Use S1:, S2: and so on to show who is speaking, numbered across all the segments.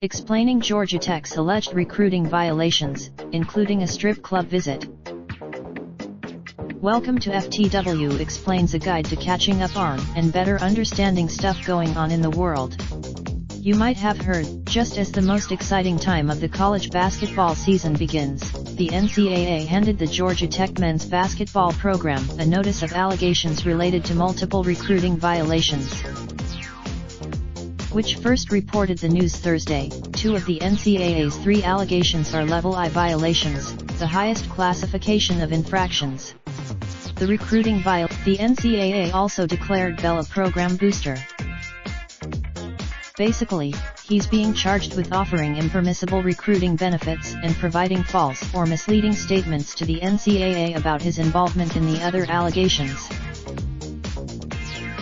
S1: Explaining Georgia Tech's alleged recruiting violations, including a strip club visit. Welcome to FTW Explains, a guide to catching up on and better understanding stuff going on in the world. You might have heard, just as the most exciting time of the college basketball season begins, the NCAA handed the Georgia Tech men's basketball program a notice of allegations related to multiple recruiting violations, which first reported the news Thursday. Two of the NCAA's three allegations are Level I violations, the highest classification of infractions. The NCAA also declared Bell a program booster. Basically, he's being charged with offering impermissible recruiting benefits and providing false or misleading statements to the NCAA about his involvement in the other allegations.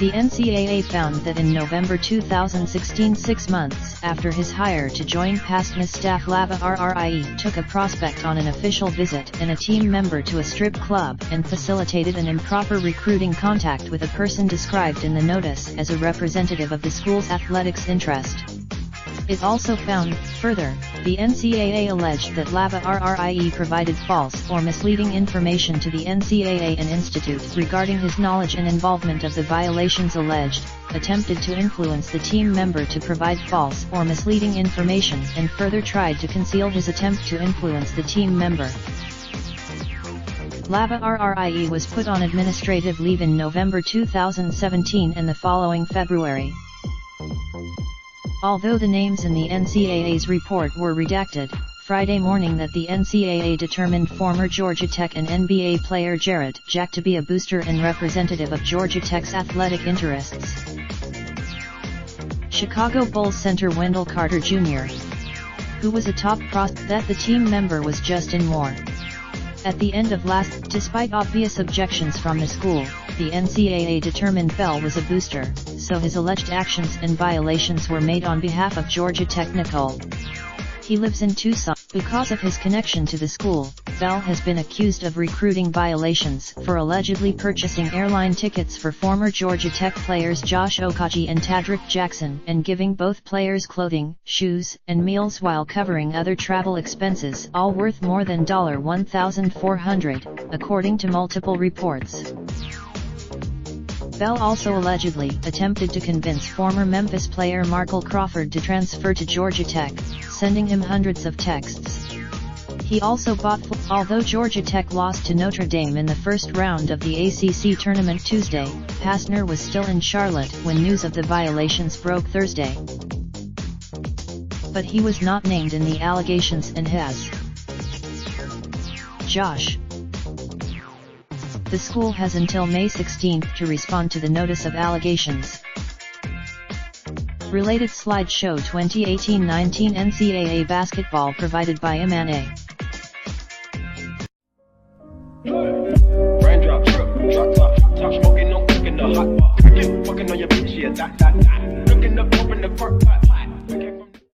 S1: The NCAA found that in November 2016, 6 months after his hire to join Pastner's staff, Lava RRIE took a prospect on an official visit and a team member to a strip club and facilitated an improper recruiting contact with a person described in the notice as a representative of the school's athletics interest. It also found, further, the NCAA alleged that Lava RRIE provided false or misleading information to the NCAA and Institute regarding his knowledge and involvement of the violations alleged, attempted to influence the team member to provide false or misleading information, and further tried to conceal his attempt to influence the team member. Lava RRIE was put on administrative leave in November 2017 and the following February. Although the names in the NCAA's report were redacted, Friday morning that the NCAA determined former Georgia Tech and NBA player Jarrett Jack to be a booster and representative of Georgia Tech's athletic interests. Chicago Bulls center Wendell Carter Jr., who was a top prospect, that the team member was Justin Moore. At the end of despite obvious objections from the school, the NCAA determined Bell was a booster, so his alleged actions and violations were made on behalf of Georgia Technical. He lives in Tucson. Because of his connection to the school, Bell has been accused of recruiting violations for allegedly purchasing airline tickets for former Georgia Tech players Josh Okogie and Tadrick Jackson and giving both players clothing, shoes, and meals while covering other travel expenses, all worth more than $1,400, according to multiple reports. Bell also allegedly attempted to convince former Memphis player Markel Crawford to transfer to Georgia Tech, sending him hundreds of texts. He also although Georgia Tech lost to Notre Dame in the first round of the ACC tournament Tuesday, Pastner was still in Charlotte when news of the violations broke Thursday. But he was not named in the allegations and has Josh. The school has until May 16 to respond to the notice of allegations. Related slideshow 2018-19 NCAA basketball provided by M&A.
S2: Raindrop, drop top smoking, no cooking the hot pot. Fucking on your bitch, yeah, that. Looking up, open the park pot.